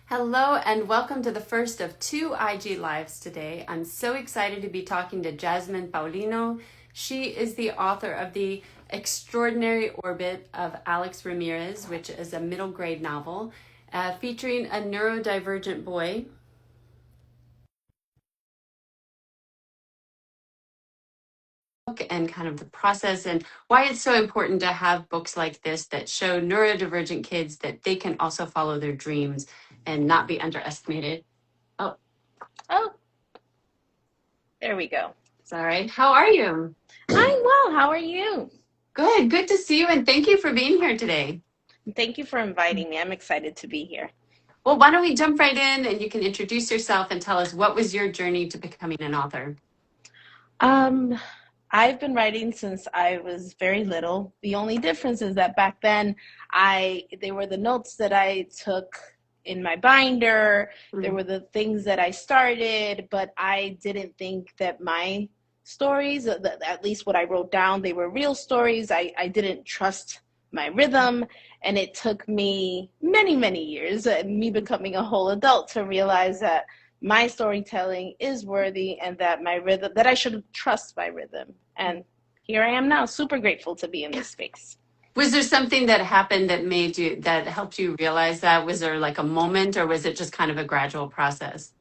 Hello and welcome to the first of two IG Lives today. I'm so excited to be talking to Jasminne Paulino. She is the author of The Extraordinary Orbit of Alex Ramirez, which is a middle grade novel featuring a neurodivergent boy and kind of the process and why it's so important to have books like this that show neurodivergent kids that they can also follow their dreams and not be underestimated. Oh, Oh, there we go. sorry. How are you? I'm well. How are you? Good to see you, and thank you for being here today. Thank you for inviting me. I'm excited to be here. Well, why don't we jump right in and you can introduce yourself and tell us what was your journey to becoming an author? Um, I've been writing since I was very little. The only difference is that back then they were the notes that I took in my binder. There Mm-hmm. were the things that I started, but I didn't think that my stories, at least what I wrote down, they were real stories. I didn't trust my rhythm, and it took me many, many years, me becoming a whole adult, to realize that my storytelling is worthy and that my rhythm, that I should trust my rhythm. And here I am now, super grateful to be in this space. Was there something that happened that helped you realize that? Was there like a moment or was it just kind of a gradual process?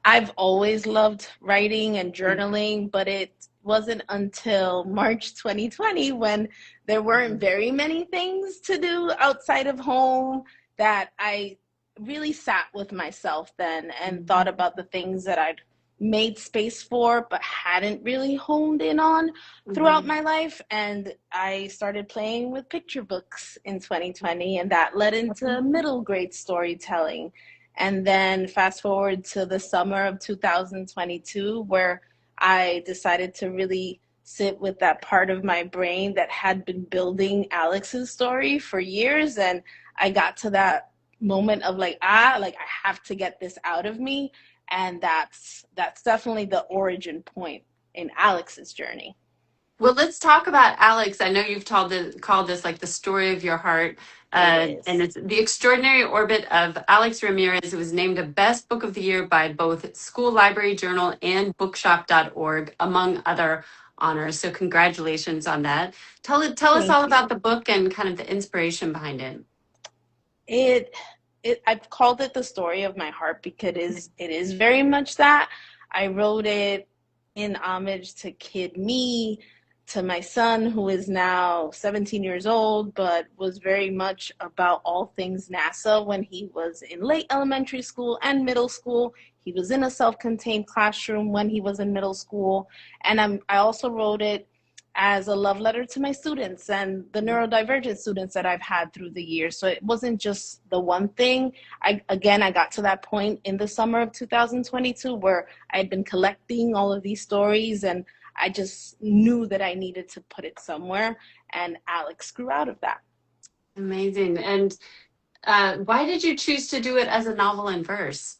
I've always loved writing and journaling, but it wasn't until March 2020, when there weren't very many things to do outside of home, that I really sat with myself then and thought about the things that I'd made space for but hadn't really honed in on throughout Mm-hmm. my life. And I started playing with picture books in 2020, and that led into middle grade storytelling. And then fast forward to the summer of 2022, where I decided to really sit with that part of my brain that had been building Alex's story for years. And I got to that moment of like I have to get this out of me. And that's definitely the origin point in Alex's journey. Well, let's talk about Alex. I know you've called this like the story of your heart, It and is. it's The Extraordinary Orbit of Alex Ramirez. It was named a Best Book of the Year by both School Library Journal and Bookshop.org, among other honors. So congratulations on that. Tell us all Thank about you. the book and kind of the inspiration behind it. It I've called it the story of my heart because it is very much that. I wrote it in homage to kid me, to my son who is now 17 years old, but was very much about all things NASA when he was in late elementary school and middle school. He was in a self-contained classroom when he was in middle school. And I also wrote it as a love letter to my students and the neurodivergent students that I've had through the years. So it wasn't just the one thing. I got to that point in the summer of 2022 where I had been collecting all of these stories, and I just knew that I needed to put it somewhere, and Alex grew out of that. Amazing. And why did you choose to do it as a novel in verse?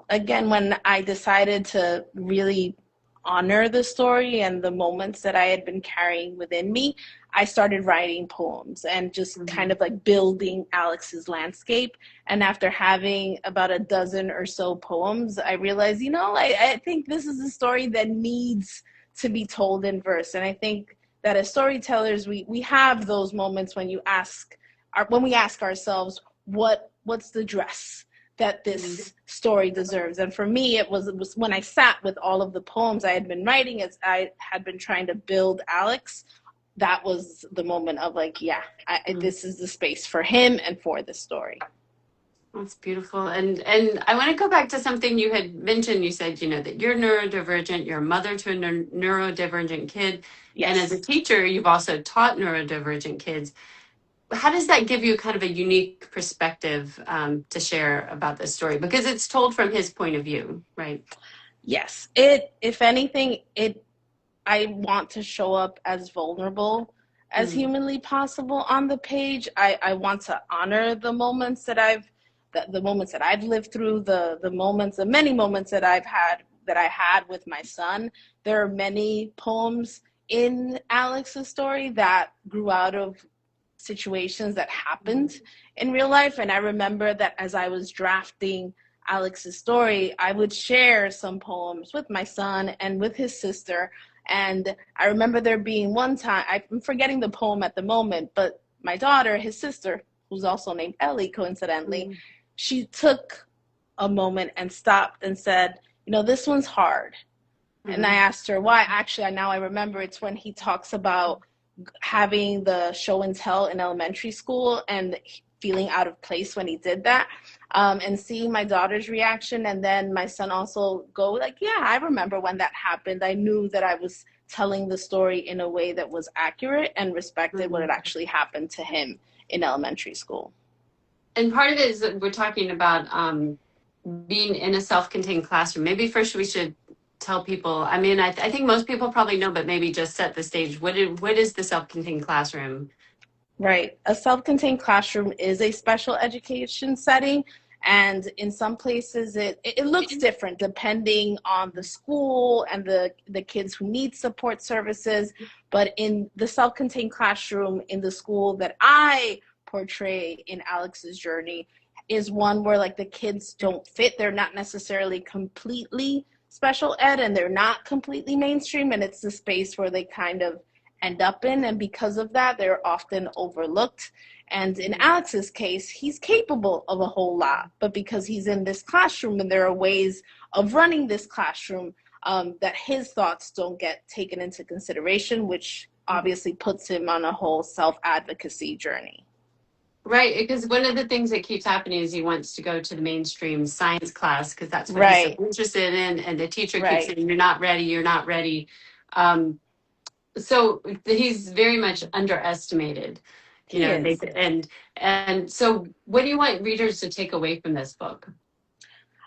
Again, when I decided to really honor the story and the moments that I had been carrying within me, I started writing poems and just kind Mhm. of like building Alex's landscape. And after having about a dozen or so poems, I realized, I think this is a story that needs to be told in verse. And I think that as storytellers, we have those moments when when we ask ourselves, what's the dress that Mhm. this story deserves? And for me, it was when I sat with all of the poems I had been writing as I had been trying to build Alex. That was the moment of like, yeah, this is the space for him and for the story. That's beautiful. And I want to go back to something you had mentioned. You said, that you're neurodivergent, you're a mother to a neurodivergent kid. And as a Yes. teacher, you've also taught neurodivergent kids. How does that give you kind of a unique perspective to share about this story? Because it's told from his point of view, right? Yes. If anything, I want to show up as vulnerable as Mm-hmm. humanly possible on the page. I want to honor the moments the moments that I've lived through, the many moments that I had with my son. There are many poems in Alex's story that grew out of situations that happened in real life. And I remember that as I was drafting Alex's story, I would share some poems with my son and with his sister. And I remember there being one time, I'm forgetting the poem at the moment, but my daughter, his sister, who's also named Ellie, coincidentally, she took a moment and stopped and said, you know, this one's hard. And I asked her why. Actually, now I remember, it's when he talks about having the show and tell in elementary school and feeling out of place when he did that, and seeing my daughter's reaction, and then my son also go like, yeah, I remember when that happened. I knew that I was telling the story in a way that was accurate and respected what had actually happened to him in elementary school. And part of it is that we're talking about being in a self-contained classroom. Maybe first we should tell people, I mean, I think most people probably know, but maybe just set the stage. What is the self-contained classroom? Right. A self-contained classroom is a special education setting. And in some places, it looks different depending on the school and the kids who need support services. But in the self-contained classroom in the school that I portray in Alex's journey is one where like the kids don't fit. They're not necessarily completely special ed and they're not completely mainstream. And it's the space where they kind of end up in. And because of that, they're often overlooked. And in Alex's case, he's capable of a whole lot, but because he's in this classroom and there are ways of running this classroom that his thoughts don't get taken into consideration, which obviously puts him on a whole self-advocacy journey. Right, because one of the things that keeps happening is he wants to go to the mainstream science class because that's what he's so interested in, and the teacher keeps saying, you're not ready, you're not ready. So he's very much underestimated. You know, and so what do you want readers to take away from this book?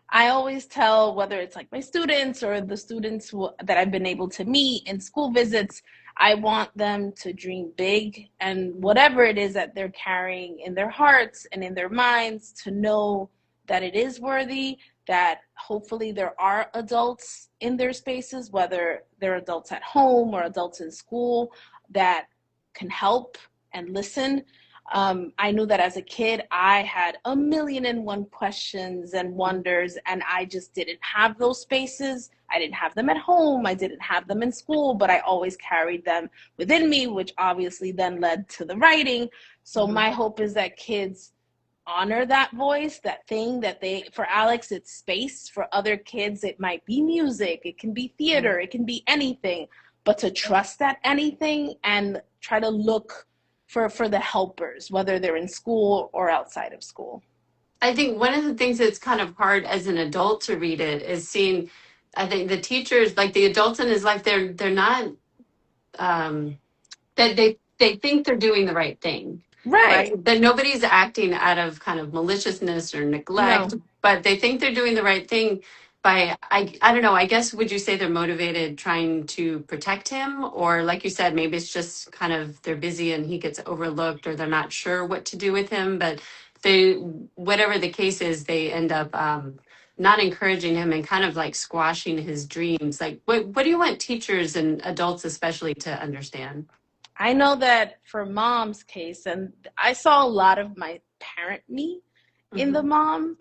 I always tell, whether it's like my students or the students that I've been able to meet in school visits, I want them to dream big, and whatever it is that they're carrying in their hearts and in their minds, to know that it is worthy, that hopefully there are adults in their spaces, whether they're adults at home or adults in school, that can help and listen. I knew that as a kid, I had 1,000,001 questions and wonders, and I just didn't have those spaces. I didn't have them at home. I didn't have them in school, but I always carried them within me, which obviously then led to the writing. So my hope is that kids honor that voice, that thing that for Alex, it's space. For other kids, it might be music. It can be theater. It can be anything, but to trust that anything and try to look for the helpers, whether they're in school or outside of school. I think one of the things that's kind of hard as an adult to read it is seeing, I think the teachers, like the adults in his life, they're not, that they think they're doing the right thing. Right. That nobody's acting out of kind of maliciousness or neglect, but they think they're doing the right thing by, I don't know, I guess, would you say they're motivated trying to protect him? Or like you said, maybe it's just kind of they're busy and he gets overlooked, or they're not sure what to do with him. But whatever the case is, they end up not encouraging him and kind of like squashing his dreams. Like, what do you want teachers and adults especially to understand? I know that for Mom's case, and I saw a lot of my parent me in the mom,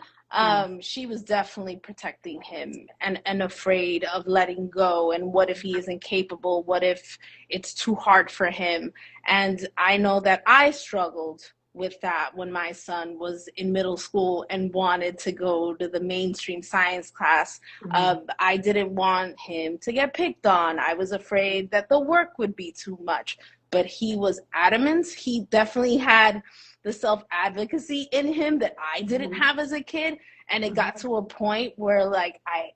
she was definitely protecting him and afraid of letting go. And what if he isn't capable? What if it's too hard for him? And I know that I struggled with that when my son was in middle school and wanted to go to the mainstream science class. I didn't want him to get picked on. I was afraid that the work would be too much, but he was adamant. He definitely had the self-advocacy in him that I didn't have as a kid. And it got to a point where like I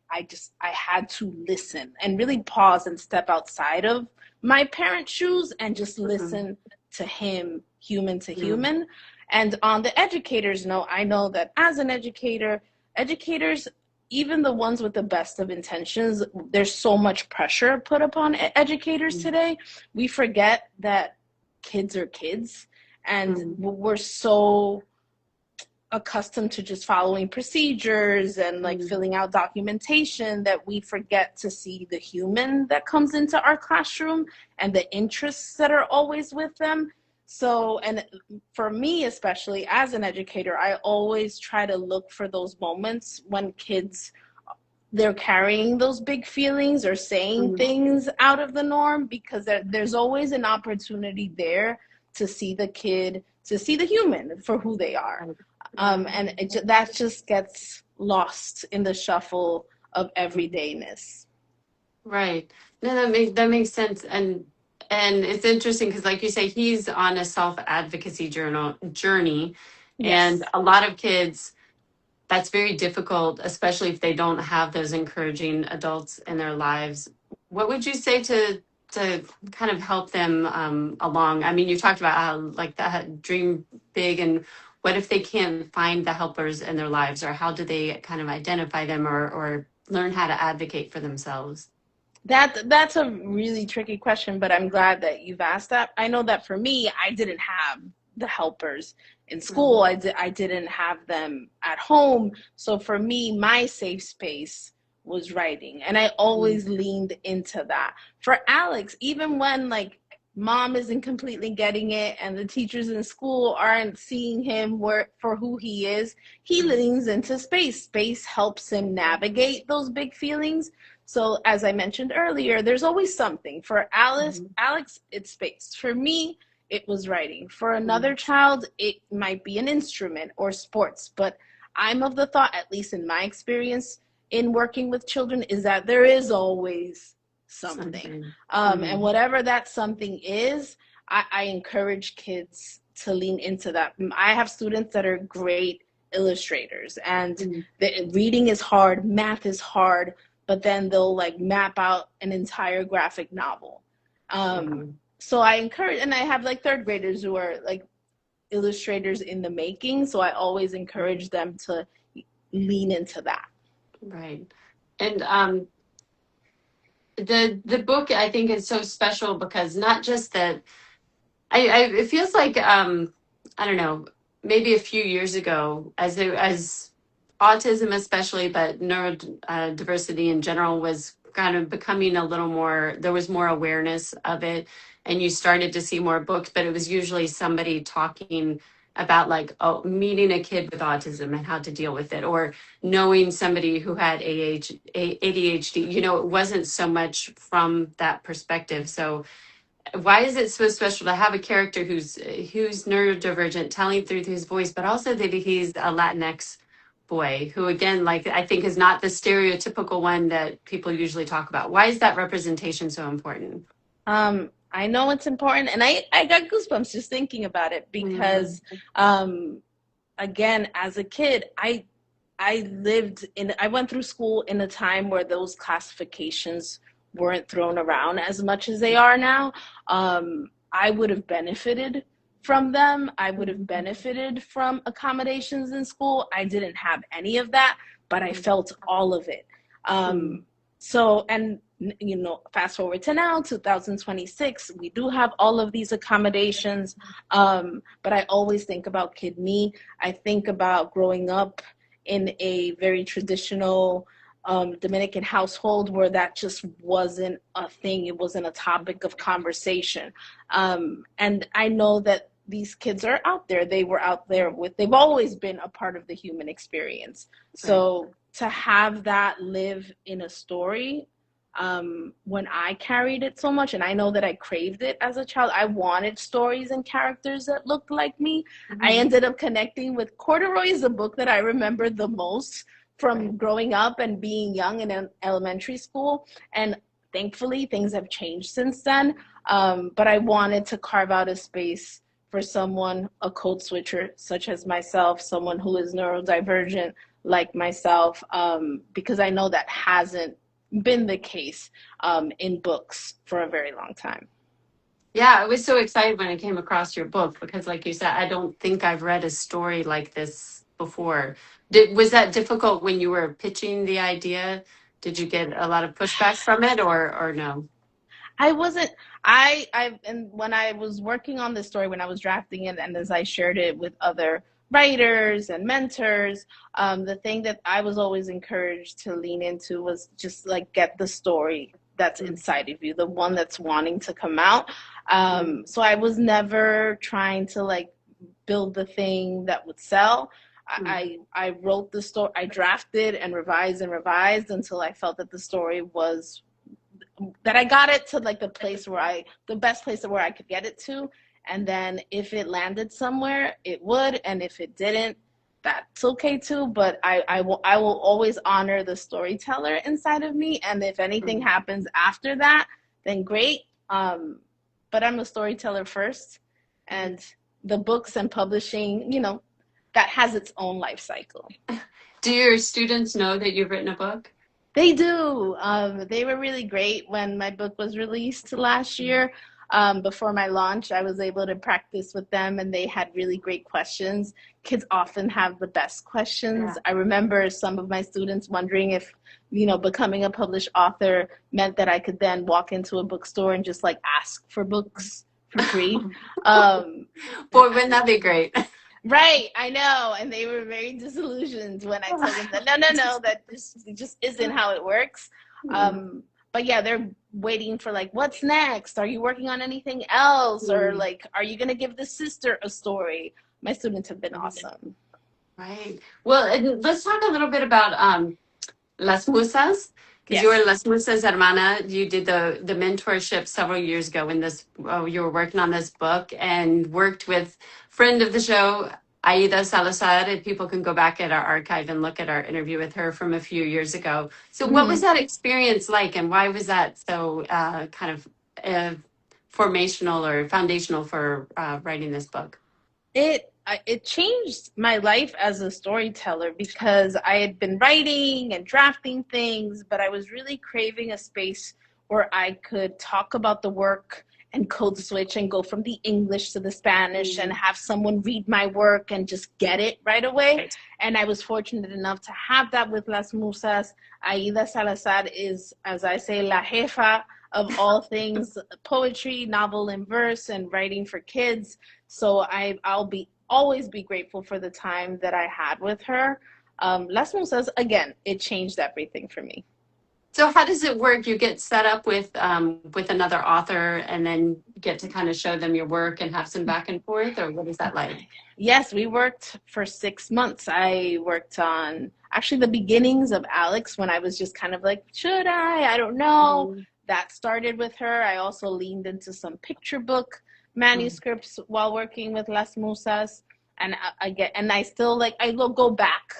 had to listen and really pause and step outside of my parents' shoes and just listen to him, human to human. And on the educator's note, I know that as an educator, educators, even the ones with the best of intentions, there's so much pressure put upon educators today. We forget that kids are kids, and we're so accustomed to just following procedures and like filling out documentation that we forget to see the human that comes into our classroom and the interests that are always with them. So, and for me, especially as an educator, I always try to look for those moments when kids, they're carrying those big feelings or saying Mm-hmm. things out of the norm, because there's always an opportunity there to see the kid, to see the human for who they are. And that just gets lost in the shuffle of everydayness. Right. No, that makes sense. And it's interesting because like you say, he's on a self-advocacy journey. And Yes. a lot of kids, that's very difficult, especially if they don't have those encouraging adults in their lives. What would you say to kind of help them along? I mean, you talked about how like that dream big, and what if they can't find the helpers in their lives, or how do they kind of identify them, or learn how to advocate for themselves? That's a really tricky question, but I'm glad that you've asked that. I know that for me, I didn't have the helpers in school. Mhm. I didn't have them at home. So for me, my safe space was writing, and I Mhm. always leaned into that. For Alex, even when like mom isn't completely getting it and the teachers in school aren't seeing him for who he is, he leans into space. Space helps him navigate those big feelings. So as I mentioned earlier, there's always something. For Mhm. Alex, it's space. For me, it was writing. For Mhm. another child, it might be an instrument or sports. But I'm of the thought, at least in my experience in working with children, is that there is always something. Something. And Mhm. whatever that something is, I encourage kids to lean into that. I have students that are great illustrators, and Mhm. reading is hard, math is hard, but then they'll like map out an entire graphic novel. Wow. So I encourage, and I have like third graders who are like illustrators in the making. So I always encourage them to lean into that. Right. And the book I think is so special because not just that I it feels like I don't know, maybe a few years ago as autism especially, but neurodiversity in general was kind of becoming a little more, there was more awareness of it, and you started to see more books, but it was usually somebody talking about like, oh, meeting a kid with autism and how to deal with it, or knowing somebody who had ADHD. You know, it wasn't so much from that perspective. So why is it so special to have a character who's neurodivergent, telling through his voice, but also that he's a Latinx boy who, again, like I think is not the stereotypical one that people usually talk about? Why is that representation so important? I know it's important, and I got goosebumps just thinking about it Mhm. because, again, as a kid, I went through school in a time where those classifications weren't thrown around as much as they are now. I would have benefited from them. I would have Mhm. benefited from accommodations in school. I didn't have any of that, but I felt all of it. Mhm. Um, so, and fast forward to now, 2026, we do have all of these accommodations. But I always think about Kid Me. I think about growing up in a very traditional Dominican household where that just wasn't a thing. It wasn't a topic of conversation. And I know that these kids are out there. They were out there they've always been a part of the human experience. Right. So to have that live in a story, when I carried it so much, and I know that I craved it as a child, I wanted stories and characters that looked like me. I Mhm. ended up connecting with Corduroy is the book that I remember the most Right. from growing up and being young in elementary school. And thankfully, things have changed since then. But I wanted to carve out a space for someone, a code switcher such as myself, someone who is neurodivergent like myself, because I know that hasn't been the case in books for a very long time. Yeah, I was so excited when I came across your book because, like you said, I don't think I've read a story like this before. Was that difficult when you were pitching the idea? Did you get a lot of pushback from it, or no? I wasn't. And when I was working on this story, when I was drafting it, and as I shared it with other writers and mentors, the thing that I was always encouraged to lean into was just like get the story that's inside of you, the one that's wanting to come out. So I was never trying to like build the thing that would sell. I wrote the story, I drafted and revised until I felt that the story was, that I got it to like the best place where I could get it to. And then if it landed somewhere, it would. And if it didn't, that's okay too. But I will always honor the storyteller inside of me. And if anything happens after that, then great. But I'm a storyteller first. And the books and publishing, you know, that has its own life cycle. Do your students know that you've written a book? They do. They were really great when my book was released last year. Before my launch, I was able to practice with them, and they had really great questions. Kids often have the best questions. Yeah. I remember some of my students wondering if, you know, becoming a published author meant that I could then walk into a bookstore and just like ask for books for free. Boy, wouldn't that be great? Right, I know, and they were very disillusioned when I told them that no, that just isn't how it works. But yeah, they're waiting for like, what's next? Are you working on anything else? Or like, are you going to give the sister a story? My students have been awesome. Right. Well, let's talk a little bit about Las Musas, because you were Las Musas Hermana. You did the mentorship several years ago when you were working on this book, and worked with friend of the show, Aida Salazar, and people can go back at our archive and look at our interview with her from a few years ago. So what was that experience like, and why was that so kind of formational or foundational for writing this book? It changed my life as a storyteller, because I had been writing and drafting things, but I was really craving a space where I could talk about the work and code switch and go from the English to the Spanish and have someone read my work and just get it right away. Right. And I was fortunate enough to have that with Las Musas. Aida Salazar is, as I say, la jefa of all things poetry, novel and verse, and writing for kids. So I'll always be grateful for the time that I had with her. Las Musas, again, it changed everything for me. So how does it work? You get set up with another author and then get to kind of show them your work and have some back and forth, or what is that like? Yes, we worked for 6 months. I worked on actually the beginnings of Alex, when I was just kind of like, should I don't know. That started with her. I also leaned into some picture book manuscripts while working with Las Musas, and I still like, I will go back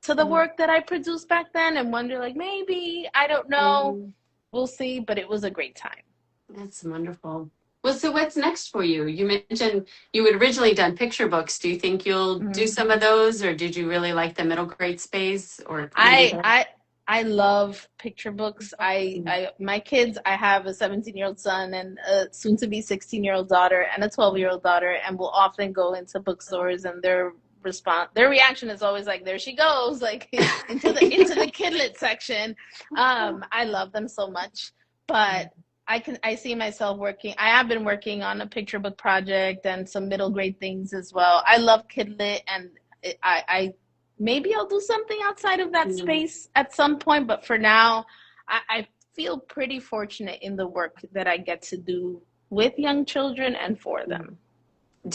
to the work that I produced back then and wonder like, maybe, I don't know, we'll see, but it was a great time. That's wonderful. Well, so what's next for you? You mentioned you had originally done picture books. Do you think you'll do some of those, or did you really like the middle grade space? Or I love picture books. My kids, I have a 17-year-old son and a soon-to-be 16-year-old daughter and a 12-year-old daughter, and we'll often go into bookstores, and their reaction is always like, there she goes, like into the KidLit section. I love them so much, but I see myself working. I have been working on a picture book project and some middle grade things as well. I love KidLit, and I maybe I'll do something outside of that space at some point, but for now, I feel pretty fortunate in the work that I get to do with young children and for them.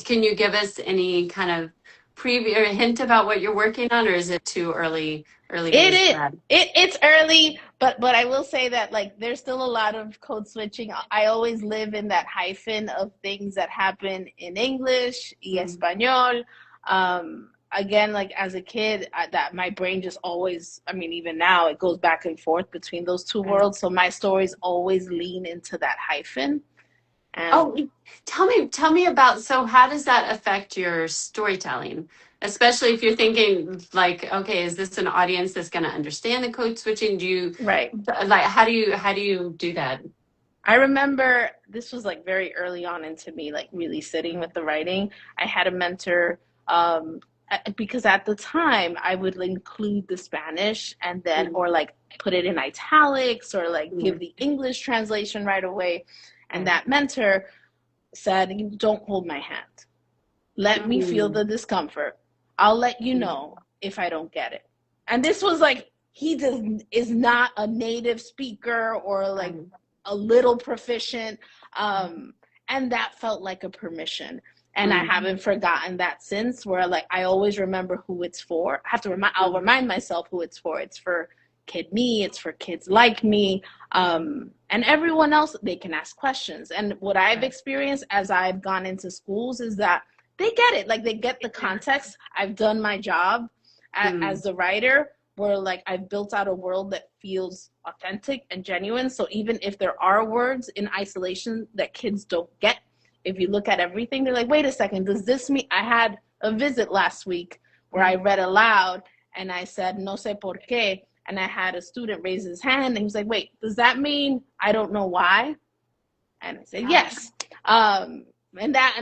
Can you give us any kind of preview or hint about what you're working on, or is it too early? It's early, but I will say that like there's still a lot of code switching. I always live in that hyphen of things that happen in English y Espanol. Again, like as a kid, that my brain just always, I mean, even now it goes back and forth between those two worlds. So my stories always lean into that hyphen. Tell me about, so how does that affect your storytelling? Especially if you're thinking like, okay, is this an audience that's going to understand the code switching? Like, how do you do that? I remember this was like very early on into me, like really sitting with the writing. I had a mentor, because at the time I would include the Spanish and then, or like put it in italics, or like give the English translation right away. And that mentor said, don't hold my hand. Let me feel the discomfort. I'll let you know if I don't get it. And this was like, he is not a native speaker or like a little proficient. And that felt like a permission. And I haven't forgotten that since, where like I always remember who it's for. I'll remind myself who it's for. It's for kid me, it's for kids like me. And everyone else, they can ask questions. And what I've experienced as I've gone into schools is that they get it. Like they get the context. I've done my job as the writer, where like I've built out a world that feels authentic and genuine. So even if there are words in isolation that kids don't get, if you look at everything, they're like, wait a second, does this mean? I had a visit last week where I read aloud and I said, no sé por qué. And I had a student raise his hand and he was like, wait, does that mean I don't know why? And I said, yes. And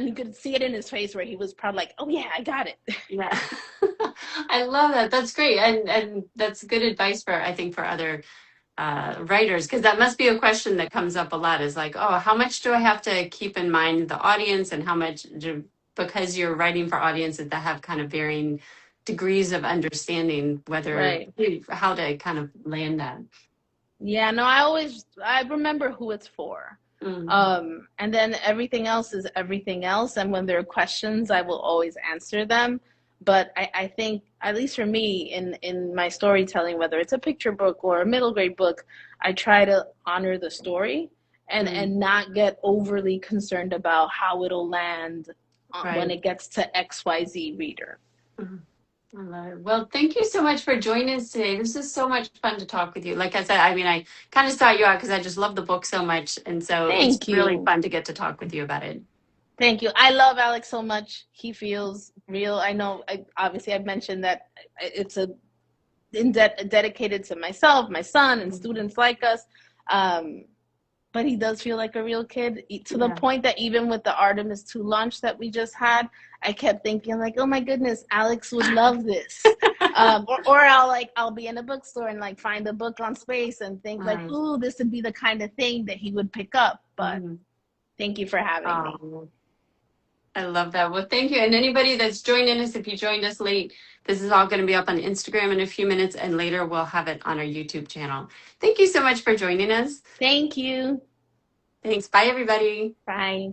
you could see it in his face where he was probably like, oh yeah, I got it. Yeah. I love that. That's great. And that's good advice for, I think, for other writers, because that must be a question that comes up a lot, is like, oh, how much do I have to keep in mind the audience, and how much because you're writing for audiences that have kind of varying degrees of understanding how to kind of land that. Yeah, no, I remember who it's for. And then everything else is everything else. And when there are questions, I will always answer them. But I think, at least for me, in my storytelling, whether it's a picture book or a middle grade book, I try to honor the story and not get overly concerned about how it'll land when it gets to XYZ reader. I love it. Well, thank you so much for joining us today. This is so much fun to talk with you. Like I said, I mean, I kind of sought you out because I just love the book so much. And so it's really fun to get to talk with you about it. Thank you. I love Alex so much. He feels real. I know, obviously, I've mentioned that it's dedicated to myself, my son, and students like us. But he does feel like a real kid, to the point that even with the Artemis 2 launch that we just had, I kept thinking like, oh my goodness, Alex would love this. Or I'll be in a bookstore and like find a book on space and think like, ooh, this would be the kind of thing that he would pick up. But thank you for having me. I love that. Well, thank you. And anybody that's joining us, if you joined us late, this is all going to be up on Instagram in a few minutes, and later we'll have it on our YouTube channel. Thank you so much for joining us. Thank you. Thanks. Bye, everybody. Bye.